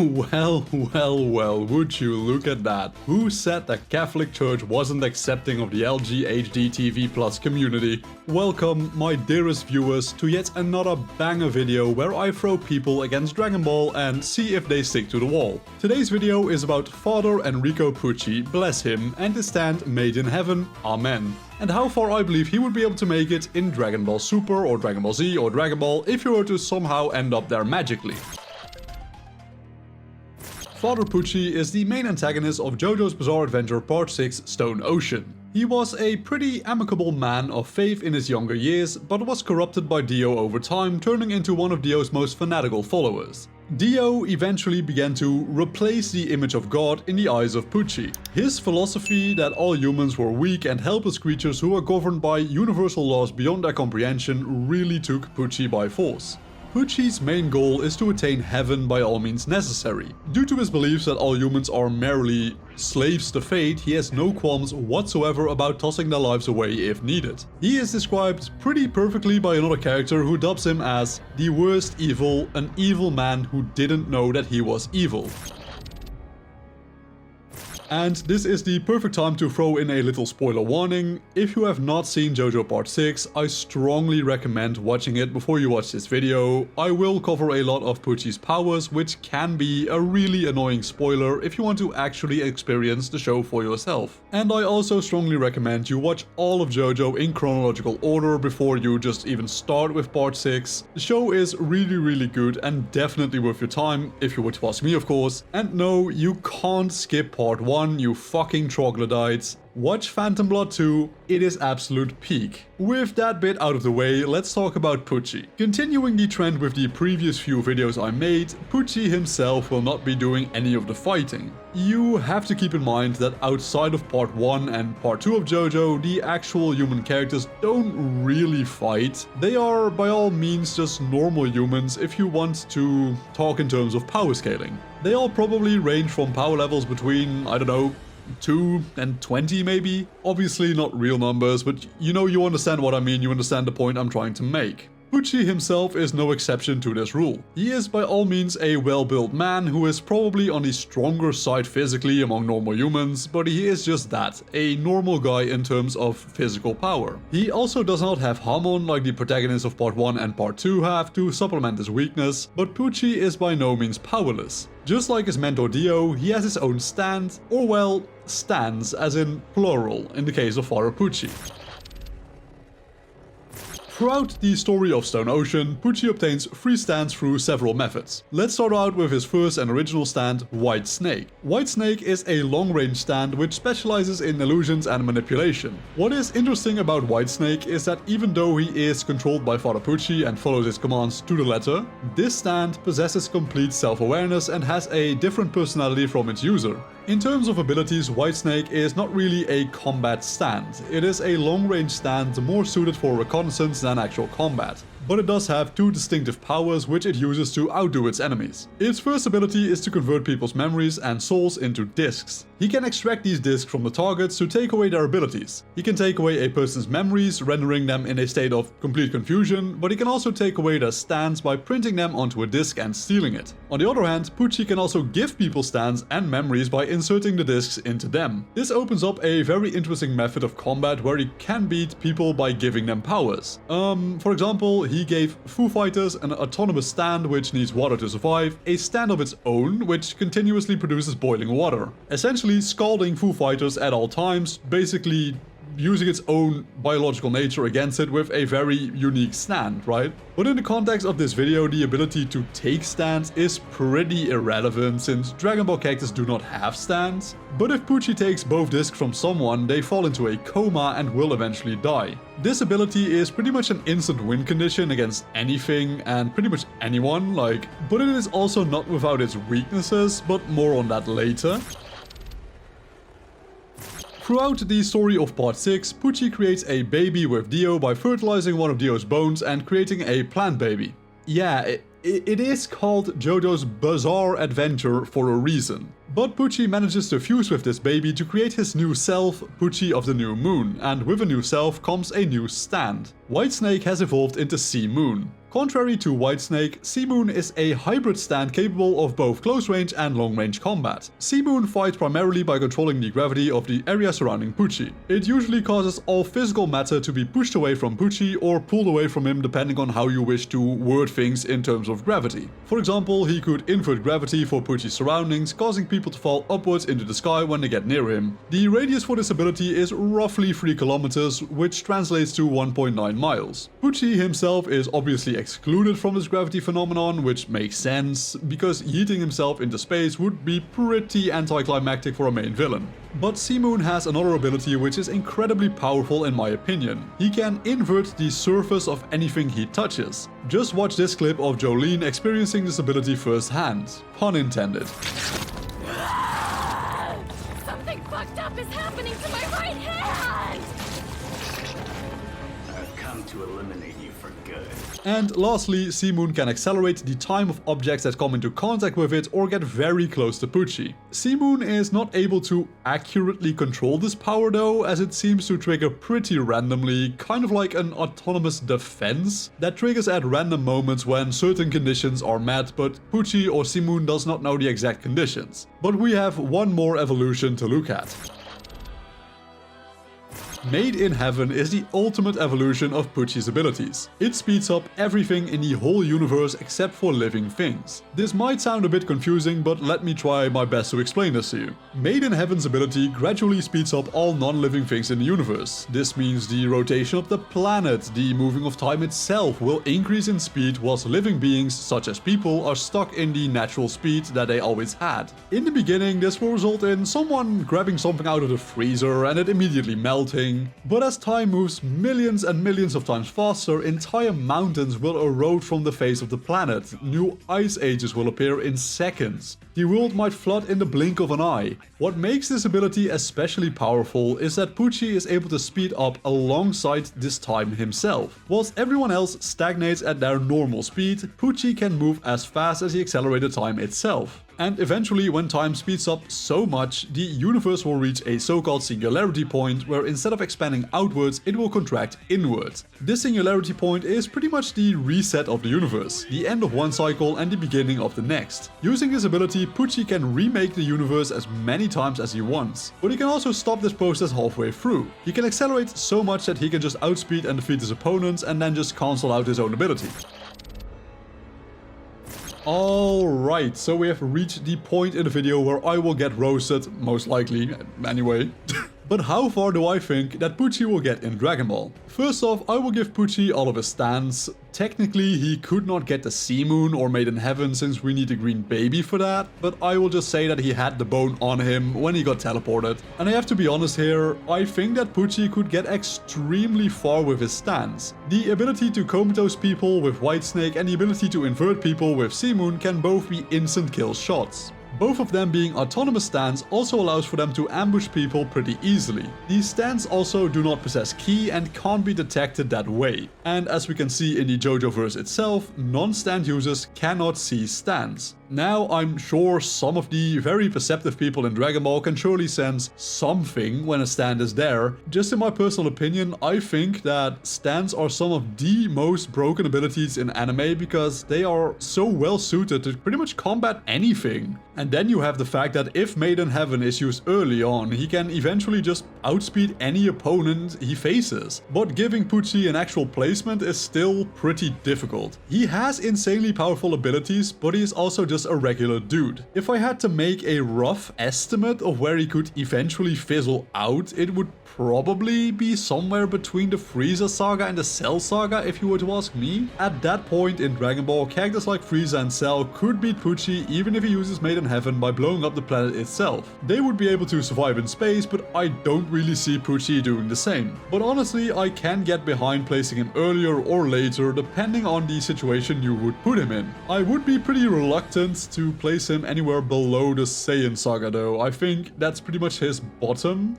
Well, would you look at that? Who said the Catholic Church wasn't accepting of the LGHDTV+ community? Welcome, my dearest viewers, to yet another banger video where I throw people against Dragon Ball and see if they stick to the wall. Today's video is about Father Enrico Pucci, bless him, and his stand made in heaven, amen. And how far I believe he would be able to make it in Dragon Ball Super or Dragon Ball Z or Dragon Ball if he were to somehow end up there magically. Father Pucci is the main antagonist of JoJo's Bizarre Adventure Part 6 Stone Ocean. He was a pretty amicable man of faith in his younger years, but was corrupted by Dio over time, turning into one of Dio's most fanatical followers. Dio eventually began to replace the image of God in the eyes of Pucci. His philosophy that all humans were weak and helpless creatures who were governed by universal laws beyond their comprehension really took Pucci by force. Pucci's main goal is to attain heaven by all means necessary. Due to his beliefs that all humans are merely slaves to fate, he has no qualms whatsoever about tossing their lives away if needed. He is described pretty perfectly by another character who dubs him as the worst evil, an evil man who didn't know that he was evil. And this is the perfect time to throw in a little spoiler warning. If you have not seen JoJo Part 6, I strongly recommend watching it before you watch this video. I will cover a lot of Pucci's powers, which can be a really annoying spoiler if you want to actually experience the show for yourself. And I also strongly recommend you watch all of JoJo in chronological order before you just even start with Part 6. The show is really good and definitely worth your time, if you were to ask me of course. And no, you can't skip Part 1. You fucking troglodytes. Watch Phantom Blood 2, it is absolute peak. With that bit out of the way, let's talk about Pucci. Continuing the trend with the previous few videos I made, Pucci himself will not be doing any of the fighting. You have to keep in mind that outside of Part 1 and Part 2 of JoJo, the actual human characters don't really fight. They are by all means just normal humans if you want to talk in terms of power scaling. They all probably range from power levels between, I don't know, 2 and 20 maybe? Obviously not real numbers, but you understand what I mean, you understand the point I'm trying to make. Pucci himself is no exception to this rule. He is by all means a well-built man who is probably on the stronger side physically among normal humans, but he is just that, a normal guy in terms of physical power. He also does not have Hamon like the protagonists of Part 1 and Part 2 have to supplement his weakness, but Pucci is by no means powerless. Just like his mentor Dio, he has his own stand, or well, stands as in plural in the case of Father Pucci. Throughout the story of Stone Ocean, Pucci obtains 3 stands through several methods. Let's start out with his first and original stand, White Snake. White Snake is a long-range stand which specializes in illusions and manipulation. What is interesting about White Snake is that even though he is controlled by Father Pucci and follows his commands to the letter, this stand possesses complete self-awareness and has a different personality from its user. In terms of abilities, White Snake is not really a combat stand. It is a long-range stand more suited for reconnaissance than actual combat. But it does have 2 distinctive powers which it uses to outdo its enemies. Its first ability is to convert people's memories and souls into discs. He can extract these discs from the targets to take away their abilities. He can take away a person's memories, rendering them in a state of complete confusion, but he can also take away their stands by printing them onto a disc and stealing it. On the other hand, Pucci can also give people stands and memories by inserting the discs into them. This opens up a very interesting method of combat where he can beat people by giving them powers. For example, he gave Foo Fighters an autonomous stand which needs water to survive, a stand of its own which continuously produces boiling water. Essentially scalding Foo Fighters at all times, basically using its own biological nature against it with a very unique stand, right? But in the context of this video, the ability to take stands is pretty irrelevant since Dragon Ball characters do not have stands. But if Pucci takes both discs from someone, they fall into a coma and will eventually die. This ability is pretty much an instant win condition against anything and pretty much anyone, but it is also not without its weaknesses, but more on that later. Throughout the story of Part 6, Pucci creates a baby with Dio by fertilizing one of Dio's bones and creating a plant baby. Yeah, it is called JoJo's Bizarre Adventure for a reason. But Pucci manages to fuse with this baby to create his new self, Pucci of the New Moon, and with a new self comes a new stand. Whitesnake has evolved into Sea Moon. Contrary to Whitesnake, Sea Moon is a hybrid stand capable of both close range and long range combat. Sea Moon fights primarily by controlling the gravity of the area surrounding Pucci. It usually causes all physical matter to be pushed away from Pucci or pulled away from him depending on how you wish to word things in terms of gravity. For example, he could invert gravity for Pucci's surroundings, causing people to fall upwards into the sky when they get near him. The radius for this ability is roughly 3 kilometers, which translates to 1.9 miles. Pucci himself is obviously excluded from this gravity phenomenon, which makes sense, because yeeting himself into space would be pretty anticlimactic for a main villain. But Sea Moon has another ability which is incredibly powerful in my opinion. He can invert the surface of anything he touches. Just watch this clip of Jolene experiencing this ability firsthand. Pun intended. Something fucked up is happening to my right hand! I've come to eliminate you for good. And lastly, Sea Moon can accelerate the time of objects that come into contact with it or get very close to Pucci. Sea Moon is not able to accurately control this power though, as it seems to trigger pretty randomly, kind of like an autonomous defense that triggers at random moments when certain conditions are met, but Pucci or Sea Moon does not know the exact conditions. But we have one more evolution to look at. Made in Heaven is the ultimate evolution of Pucci's abilities. It speeds up everything in the whole universe except for living things. This might sound a bit confusing, but let me try my best to explain this to you. Made in Heaven's ability gradually speeds up all non-living things in the universe. This means the rotation of the planet, the moving of time itself will increase in speed, whilst living beings, such as people, are stuck in the natural speed that they always had. In the beginning, this will result in someone grabbing something out of the freezer and it immediately melting. But as time moves millions and millions of times faster, entire mountains will erode from the face of the planet. New ice ages will appear in seconds. The world might flood in the blink of an eye. What makes this ability especially powerful is that Pucci is able to speed up alongside this time himself. Whilst everyone else stagnates at their normal speed, Pucci can move as fast as the accelerated time itself. And eventually, when time speeds up so much, the universe will reach a so-called singularity point where instead of expanding outwards, it will contract inwards. This singularity point is pretty much the reset of the universe, the end of one cycle and the beginning of the next. Using this ability, Pucci can remake the universe as many times as he wants, but he can also stop this process halfway through. He can accelerate so much that he can just outspeed and defeat his opponents and then just cancel out his own ability. Alright, so we have reached the point in the video where I will get roasted, most likely, anyway. But how far do I think that Pucci will get in Dragon Ball? First off, I will give Pucci all of his stands. Technically, he could not get the Sea Moon or Made in Heaven since we need a green baby for that, but I will just say that he had the bone on him when he got teleported. And I have to be honest here, I think that Pucci could get extremely far with his stance. The ability to comatose people with Whitesnake and the ability to invert people with Sea Moon can both be instant kill shots. Both of them being autonomous stands also allows for them to ambush people pretty easily. These stands also do not possess ki and can't be detected that way. And as we can see in the JoJo verse itself, non-stand users cannot see stands. Now, I'm sure some of the very perceptive people in Dragon Ball can surely sense something when a stand is there. Just in my personal opinion, I think that stands are some of the most broken abilities in anime because they are so well suited to pretty much combat anything. And then you have the fact that if Made in Heaven is used early on, he can eventually just outspeed any opponent he faces. But giving Pucci an actual placement is still pretty difficult. He has insanely powerful abilities, but he is also just a regular dude. If I had to make a rough estimate of where he could eventually fizzle out, it would probably be somewhere between the Frieza saga and the Cell saga if you were to ask me. At that point in Dragon Ball, characters like Frieza and Cell could beat Pucci even if he uses Made in Heaven by blowing up the planet itself. They would be able to survive in space, but I don't really see Pucci doing the same. But honestly, I can get behind placing him earlier or later depending on the situation you would put him in. I would be pretty reluctant to place him anywhere below the Saiyan saga though. I think that's pretty much his bottom.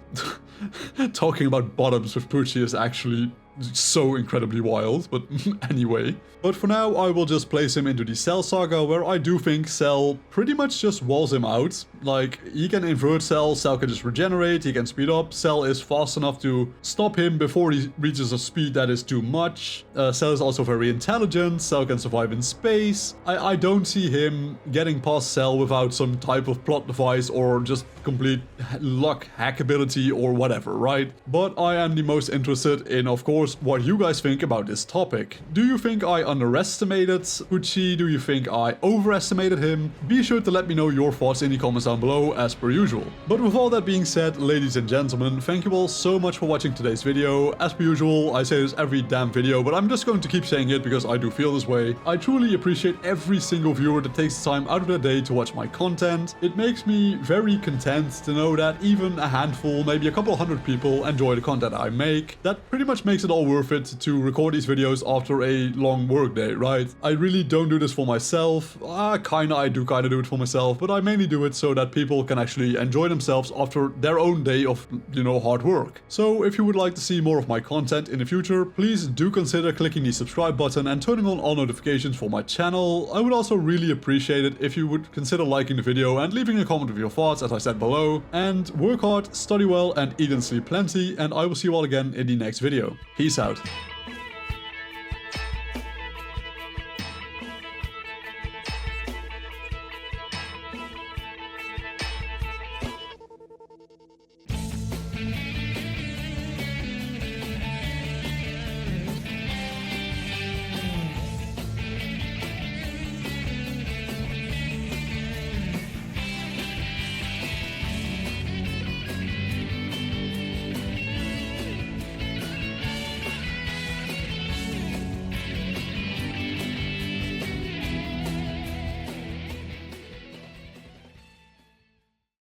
Talking about bottoms with Pucci is actually so incredibly wild, but anyway. But for now, I will just place him into the Cell saga, where I do think Cell pretty much just walls him out. Like, he can invert Cell, Cell can just regenerate, he can speed up, Cell is fast enough to stop him before he reaches a speed that is too much. Cell is also very intelligent, Cell can survive in space. I don't see him getting past Cell without some type of plot device or just complete luck, hack ability or whatever, right? But I am the most interested in, of course, what you guys think about this topic. Do you think I underestimated Pucci? Do you think I overestimated him? Be sure to let me know your thoughts in the comments down below, as per usual. But with all that being said, ladies and gentlemen, thank you all so much for watching today's video. As per usual, I say this every damn video, but I'm just going to keep saying it because I do feel this way. I truly appreciate every single viewer that takes the time out of their day to watch my content. It makes me very content to know that even a handful, maybe a couple hundred people enjoy the content I make. That pretty much makes it all worth it to record these videos after a long work day, right? I really don't do this for myself. I do kinda do it for myself, but I mainly do it so that people can actually enjoy themselves after their own day of, hard work. So if you would like to see more of my content in the future, please do consider clicking the subscribe button and turning on all notifications for my channel. I would also really appreciate it if you would consider liking the video and leaving a comment with your thoughts, as I said below. And work hard, study well, and eat and sleep plenty, and I will see you all again in the next video. Peace out.